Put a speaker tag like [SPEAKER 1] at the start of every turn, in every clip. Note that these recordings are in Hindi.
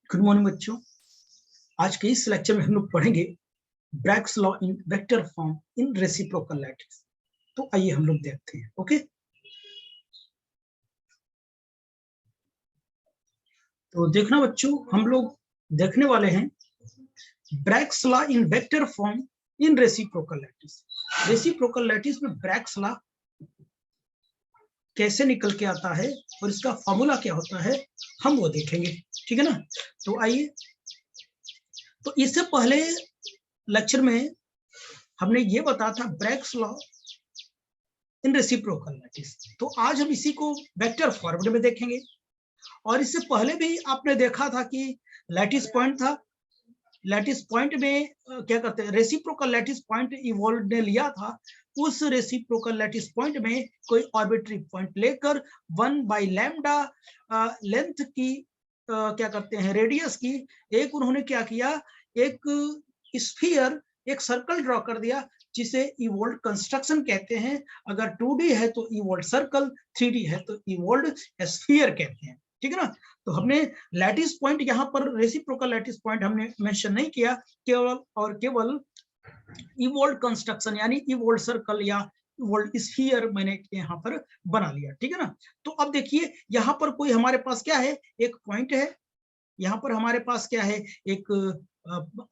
[SPEAKER 1] गुड मॉर्निंग बच्चों। आज के इस लेक्चर में हम लोग पढ़ेंगे Bragg's law in vector form in reciprocal lattice. तो आइए हम लोग देखते हैं। ओके, तो देखना बच्चों, हम लोग देखने वाले हैं Bragg's law in vector form in reciprocal lattice. Reciprocal lattice में ब्रैग्स लॉ कैसे निकल के आता है और इसका फॉर्मूला क्या होता है, हम वो देखेंगे। ठीक है ना। तो आइए, तो इससे पहले लेक्चर में हमने ये बताया था Bragg's law in reciprocal lattice. तो आज हम इसी को वेक्टर फॉर्मेट में देखेंगे। और इससे पहले भी आपने देखा था कि लैटिस पॉइंट था। लैटिस पॉइंट में क्या करते हैं, रेसिप्रोकल लैटिस पॉइंट इवोल्व ने लिया था। उस रेसिप्रोकल लैटिस पॉइंट में कोई आर्बिट्री पॉइंट लेकर 1/लैम्डा लेंथ की क्या करते हैं, रेडियस की एक उन्होंने क्या किया, एक स्फीयर, एक सर्कल ड्रॉ कर दिया जिसे इवोल्ड कंस्ट्रक्शन कहते हैं। अगर 2D है तो इवोल्ड सर्कल, 3D है तो इवोल्ड स्फीयर कहते हैं। ठीक है ना। तो हमने लैटिस पॉइंट, यहाँ पर रेसिप्रोकल लैटिस पॉइंट हमने मेंशन नहीं किया, केवल इवोल्ड कंस्ट्रक्शन यानी इवोल्ड सर्कल या इवोल्ड स्फीयर मैंने यहाँ पर बना लिया। ठीक है ना। तो अब देखिए, यहाँ पर कोई हमारे पास क्या है, एक पॉइंट है। यहाँ पर हमारे पास क्या है, एक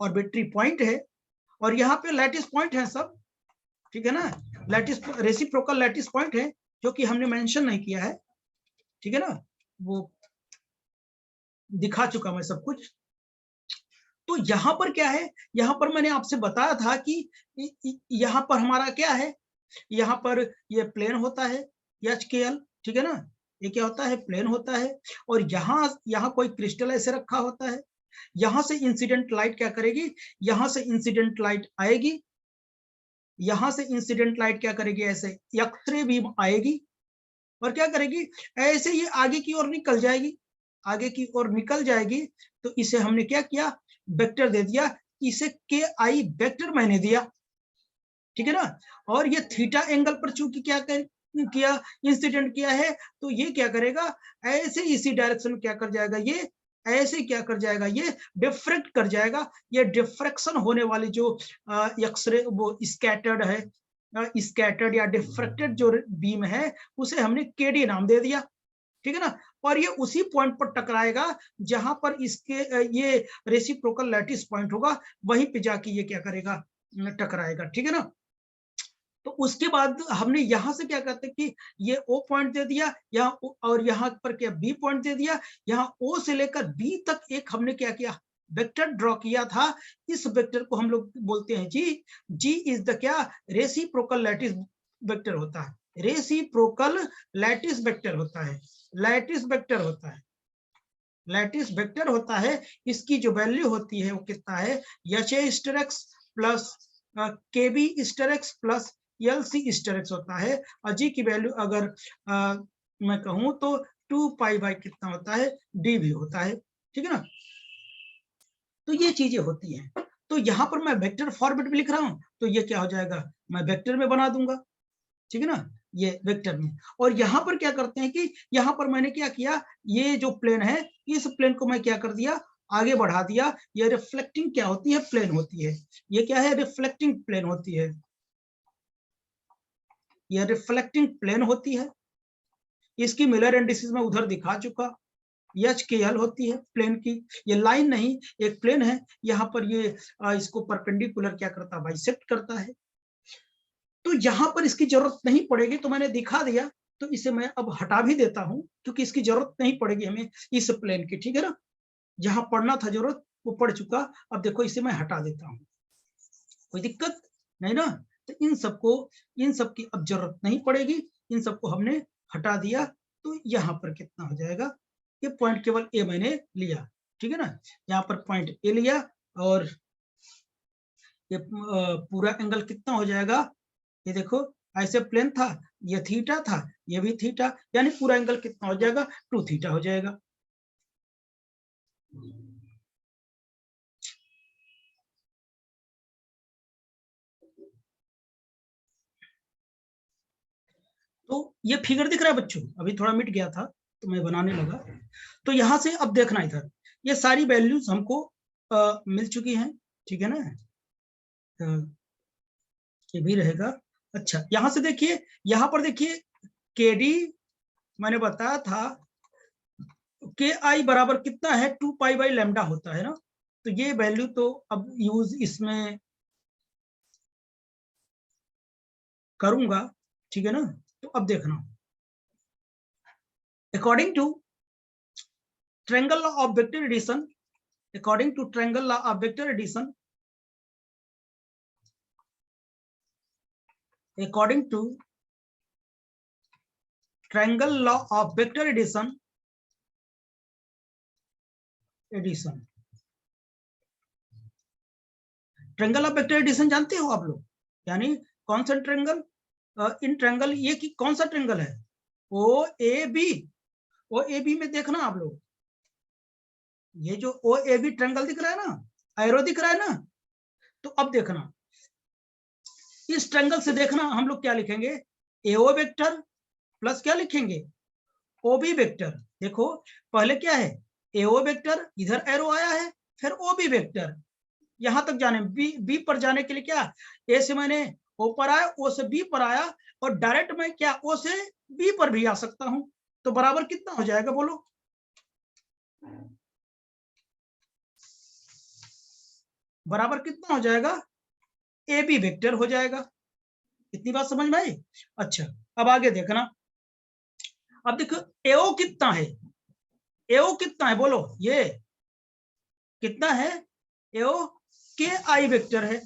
[SPEAKER 1] ऑर्बिट्री पॉइंट है और यहाँ पे लैटिस पॉइंट है सब। ठीक है ना। लैटिस रेसिप्रोकल लैटिस पॉइंट है जो कि हमने मेंशन नहीं किया है। ठीक है ना, वो दिखा चुका मैं सब कुछ। तो यहाँ पर क्या है, यहाँ पर मैंने आपसे बताया था कि यहाँ पर हमारा क्या है, यहाँ पर ये प्लेन होता है HKL। ठीक है ना, ये क्या होता है, प्लेन होता है। और यहाँ कोई क्रिस्टल ऐसे रखा होता है। यहाँ से इंसिडेंट लाइट क्या करेगी, यहाँ से इंसिडेंट लाइट आएगी, यहाँ से इंसिडेंट लाइट क्या करेगी, ऐसे एक्स-रे बीम आएगी और क्या करेगी, ऐसे ये आगे की ओर निकल जाएगी। आगे की ओर निकल जाएगी तो इसे हमने क्या किया, वेक्टर दे दिया। इसे KI वेक्टर मैंने दिया। ठीक है ना। और ये थीटा एंगल पर चूंकि क्या किया, इंसिडेंट किया है, तो ये क्या करेगा, ऐसे इसी डायरेक्शन में क्या कर जाएगा, ये ऐसे क्या कर जाएगा, ये डिफ्रेक्ट कर जाएगा। ये डिफ्रेक्शन होने वाली जो एक्सरे, वो स्कैटर्ड है, स्कैटर्ड या डिफ्रेक्टेड जो बीम है, उसे हमने KD नाम दे दिया। ठीक है ना। और ये उसी पॉइंट पर टकराएगा जहां पर इसके ये रेसिप्रोकल लैटिस पॉइंट होगा, वहीं पे जाके ये क्या करेगा, टकराएगा। ठीक है ना। तो उसके बाद हमने यहां से क्या करते कि ये O पॉइंट दे दिया यहाँ, और यहाँ पर क्या B पॉइंट दे दिया। यहाँ O से लेकर B तक एक हमने क्या किया, वेक्टर ड्रॉ किया था। इस वेक्टर को हम लोग बोलते हैं जी इज द क्या, रेसिप्रोकल लैटिस वेक्टर होता है। रेसिप्रोकल लैटिस वेक्टर होता है, लैटिस वेक्टर होता है, लैटिस वेक्टर होता है। इसकी जो वैल्यू होती है वो कितना है, HA** plus KB* plus LC* होता है। और जी की वैल्यू अगर मैं कहूं तो 2π कितना होता है, DV होता है। ठीक है ना। तो ये चीजें होती हैं। तो यहाँ पर मैं वेक्टर फॉर्मेट में लिख रहा हूं, तो ये क्या हो जाएगा, मैं वेक्टर में बना दूंगा। ठीक है ना, ये वेक्टर में। और यहाँ पर क्या करते हैं कि यहाँ पर मैंने क्या किया, ये जो प्लेन है, इस प्लेन को मैं क्या कर दिया, आगे बढ़ा दिया। ये रिफ्लेक्टिंग क्या होती है, प्लेन होती है। ये क्या है, रिफ्लेक्टिंग प्लेन होती है। ये रिफ्लेक्टिंग प्लेन होती है। इसकी मिलर इंडिसेस में उधर दिखा चुका। HKL होती है प्लेन की। ये लाइन नहीं, एक प्लेन है। यहाँ पर ये इसको परपेंडिकुलर क्या करता है, बाइसेक्ट करता है। तो यहाँ पर इसकी जरूरत नहीं पड़ेगी, तो मैंने दिखा दिया। तो इसे मैं अब हटा भी देता हूं क्योंकि इसकी जरूरत नहीं पड़ेगी हमें इस प्लेन की। ठीक है ना, जहां पढ़ना था जरूरत वो पड़ चुका। अब देखो इसे मैं हटा देता हूं, कोई दिक्कत नहीं ना। तो इन सबकी अब जरूरत नहीं पड़ेगी, इन सबको हमने हटा दिया। तो यहाँ पर कितना हो जाएगा, ये पॉइंट केवल A मैंने लिया। ठीक है ना, यहाँ पर पॉइंट A लिया और ये पूरा एंगल कितना हो जाएगा, ये देखो ऐसे प्लेन था, ये थीटा था, ये भी थीटा, यानी पूरा एंगल कितना हो जाएगा, 2 थीटा हो जाएगा। तो ये फिगर दिख रहा है बच्चों, अभी थोड़ा मिट गया था तो मैं बनाने लगा। तो यहां से अब देखना, इधर ये सारी वैल्यूज हमको मिल चुकी हैं, ठीक है ना। ये भी रहेगा। अच्छा, यहां से देखिए, यहां पर देखिए केडी मैंने बताया था के आई बराबर कितना है, 2 पाई बाई लैम्डा होता है ना। तो ये वैल्यू तो अब यूज इसमें करूंगा, ठीक है ना। तो अब देखना, according to triangle law of vector addition, according to triangle law of vector addition, according to triangle law of vector addition, triangle of vector addition जानते हो आप लोग, यानी कौन सा ट्रायंगल, इन ट्रायंगल, ये कि कौन सा ट्रायंगल है, ओ A B. O A B में देखना आप लोग, ये जो ओ ए बी ट्रायंगल दिख रहा है ना, एरो दिख रहा है ना। तो अब देखना, इस ट्रायंगल से देखना हम लोग क्या लिखेंगे, एओ वेक्टर प्लस क्या लिखेंगे, ओबी वेक्टर। देखो पहले क्या है, एओ वेक्टर, इधर एरो आया है, फिर ओबी वेक्टर, यहां तक जाने बी पर जाने के लिए क्या, ए से मैंने ओ पर आया, ओ से बी पर आया, और डायरेक्ट मैं क्या ओ से बी पर भी आ सकता हूं। तो बराबर कितना हो जाएगा बोलो, बराबर कितना हो जाएगा, ए बी वेक्टर हो जाएगा। इतनी बात समझ में आई। अच्छा, अब आगे देखना, अब देखो एओ कितना है, एओ कितना है बोलो, ये कितना है, एओ के आई वेक्टर है,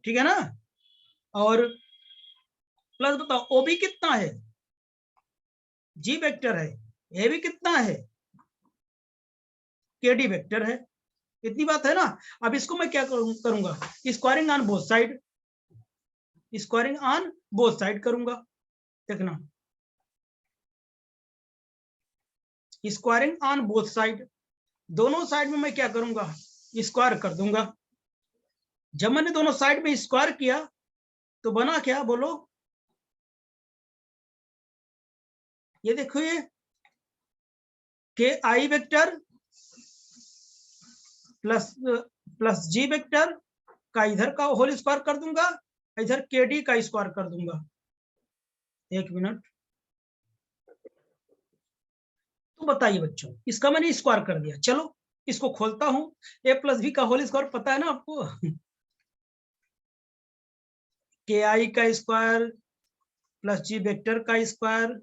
[SPEAKER 1] ठीक है ना। और प्लस बताओ ओबी कितना है, जी वेक्टर है, ए भी कितना है, के डी वेक्टर है। इतनी बात है ना। अब इसको मैं क्या करूंगा, squaring on both side, squaring on both side करूंगा। देखना, स्क्वायरिंग ऑन बोथ साइड, दोनों साइड में मैं क्या करूंगा, स्क्वायर कर दूंगा। जब मैंने दोनों साइड में स्क्वायर किया तो बना क्या बोलो, ये देखो, ये के i vector plus g vector का इधर का होल स्क्वायर कर दूंगा, इधर के डी का स्क्वायर कर दूंगा। एक मिनट, तो बताइए बच्चों, इसका मैंने स्क्वायर कर दिया, चलो इसको खोलता हूं। ए प्लस बी का होल स्क्वायर पता है ना आपको, के आई का स्क्वायर प्लस जी वेक्टर का स्क्वायर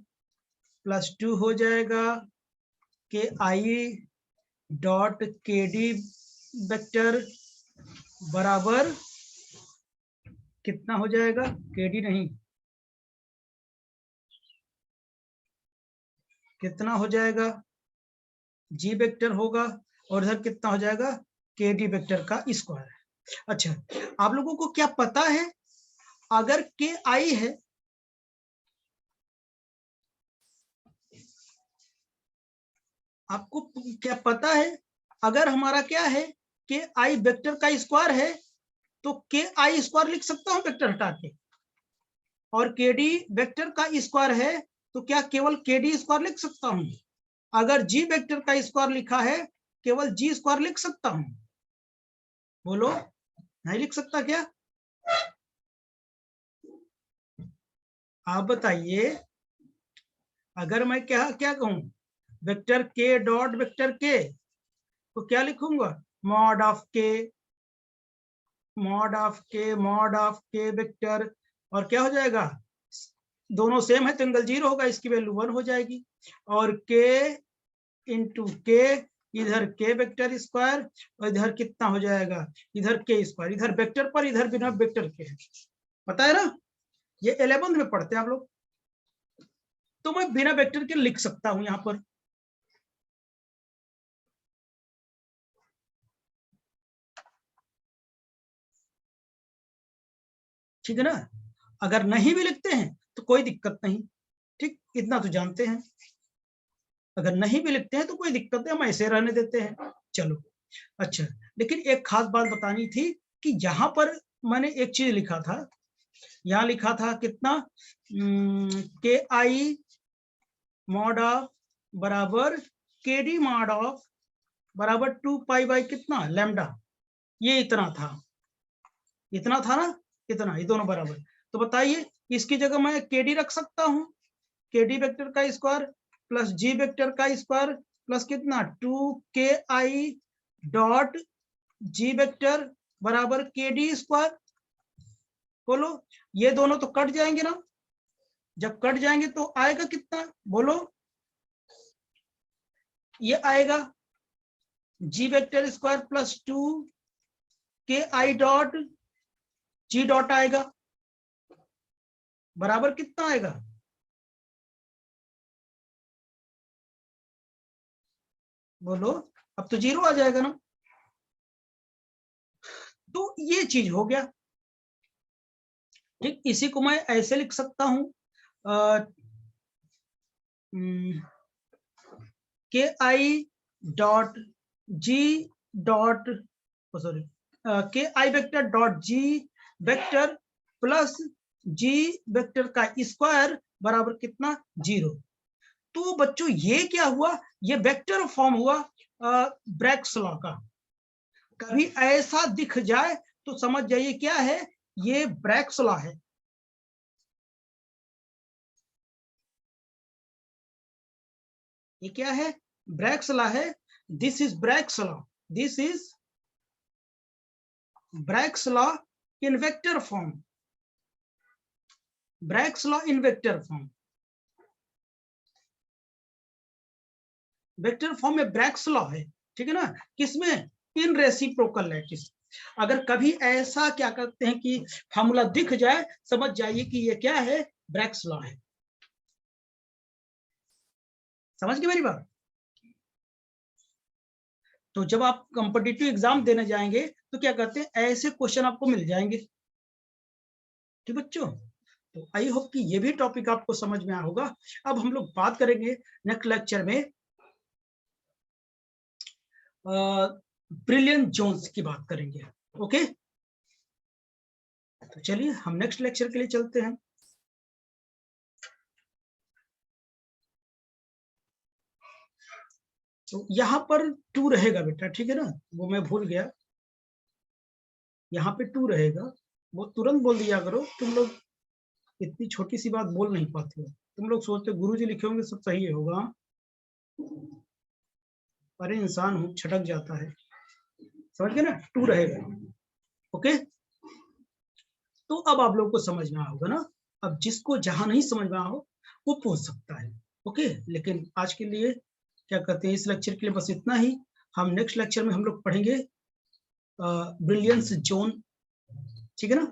[SPEAKER 1] प्लस 2 हो जाएगा के आई डॉट के डी वेक्टर बराबर कितना हो जाएगा, के डी नहीं, कितना हो जाएगा, जी वेक्टर होगा, और इधर कितना हो जाएगा, के डी वेक्टर का स्क्वायर। अच्छा, आप लोगों को क्या पता है, अगर के आई है, आपको क्या पता है, अगर हमारा क्या है, के आई वेक्टर का स्क्वायर है, तो के आई स्क्वायर लिख सकता हूं वेक्टर हटा के, और के डी वेक्टर का स्क्वायर है तो क्या केवल के डी स्क्वायर लिख सकता हूं। अगर जी वेक्टर का स्क्वायर लिखा है, केवल जी स्क्वायर लिख सकता हूं, बोलो नहीं लिख सकता क्या, आप बताइए। अगर मैं क्या क्या कहूं, वेक्टर के डॉट वेक्टर के, तो क्या लिखूंगा, मॉड ऑफ के, मॉड ऑफ के, मॉड ऑफ के वेक्टर, और क्या हो जाएगा, दोनों सेम है तो एंगल 0 होगा, इसकी वैल्यू 1 हो जाएगी, और के इंटू के, इधर के वेक्टर स्क्वायर, और इधर कितना हो जाएगा, इधर के स्क्वायर, इधर वेक्टर पर, इधर बिना वेक्टर के, पता है ना, ये 11th में पढ़ते हैं आप लोग। तो मैं बिना वेक्टर के लिख सकता हूं यहां पर, ठीक है ना। अगर नहीं भी लिखते हैं तो कोई दिक्कत नहीं, ठीक, इतना तो जानते हैं। अगर नहीं भी लिखते हैं तो कोई दिक्कत नहीं, हम ऐसे रहने देते हैं, चलो। अच्छा, लेकिन एक खास बात बतानी थी कि यहाँ पर मैंने एक चीज लिखा था, यहाँ लिखा था कितना, के आई मॉड ऑफ बराबर के डी मॉड ऑफ बराबर 2 पाई बाई कितना लैम्डा, ये इतना था ना, इतना, ये दोनों बराबर। तो बताइए इसकी जगह मैं केडी रख सकता हूं, केडी वेक्टर का स्क्वायर प्लस जी वेक्टर का स्क्वायर प्लस कितना 2ki डॉट जी वेक्टर बराबर केडी स्क्वायर। बोलो ये दोनों तो कट जाएंगे ना, जब कट जाएंगे तो आएगा कितना, बोलो ये आएगा g vector square plus 2ki dot g dot आएगा बराबर कितना आएगा, बोलो अब तो 0 आ जाएगा ना। तो ये चीज हो गया, ठीक। इसी को मैं ऐसे लिख सकता हूं k i dot g dot sorry k i vector dot g vector plus g vector का स्क्वायर बराबर कितना 0। तो बच्चों ये क्या हुआ, ये वेक्टर फॉर्म हुआ ब्रैग्स लॉ का। कभी ऐसा दिख जाए तो समझ जाइए क्या है, ये ब्रैग्स लॉ है। ये क्या है, ब्रैग्स लॉ है। This is Bragg's law, this is Bragg's law in vector form, Bragg's law in vector form. Vector form में ब्रैग्स लॉ है, ठीक है ना, किसमें, इन रेसिप्रोकल लैटिस। अगर कभी ऐसा क्या करते हैं कि फार्मूला दिख जाए, समझ जाइए कि ये क्या है, ब्रैग्स लॉ है। समझ गए मेरी बात। तो जब आप कॉम्पिटिटिव एग्जाम देने जाएंगे तो क्या करते हैं, ऐसे क्वेश्चन आपको मिल जाएंगे, ठीक बच्चों। तो आई होप कि ये भी टॉपिक आपको समझ में आया होगा। अब हम लोग बात करेंगे नेक्स्ट लेक्चर में ब्रिलियंट जोन्स की बात करेंगे, ओके। तो चलिए हम नेक्स्ट लेक्चर के लिए चलते हैं। तो यहाँ पर 2 रहेगा बेटा, ठीक है ना, वो मैं भूल गया, यहाँ पे 2 रहेगा, वो तुरंत बोल दिया करो, तुम लोग इतनी छोटी सी बात बोल नहीं पाते हो, तुम लोग सोचते गुरुजी लिखे होंगे सब सही होगा, अरे इंसान हूँ छटक जाता है, समझ गए ना, 2 रहेगा, ओके। तो अब आप लोगों को समझ में आया होगा ना। अब जिसको जहां नहीं समझ में आया हो वो पूछ सकता है, ओके। लेकिन आज के लिए क्या कहते हैं, इस लेक्चर के लिए बस इतना ही। हम नेक्स्ट लेक्चर में हम लोग पढ़ेंगे ब्रिलियंस जोन, ठीक है ना।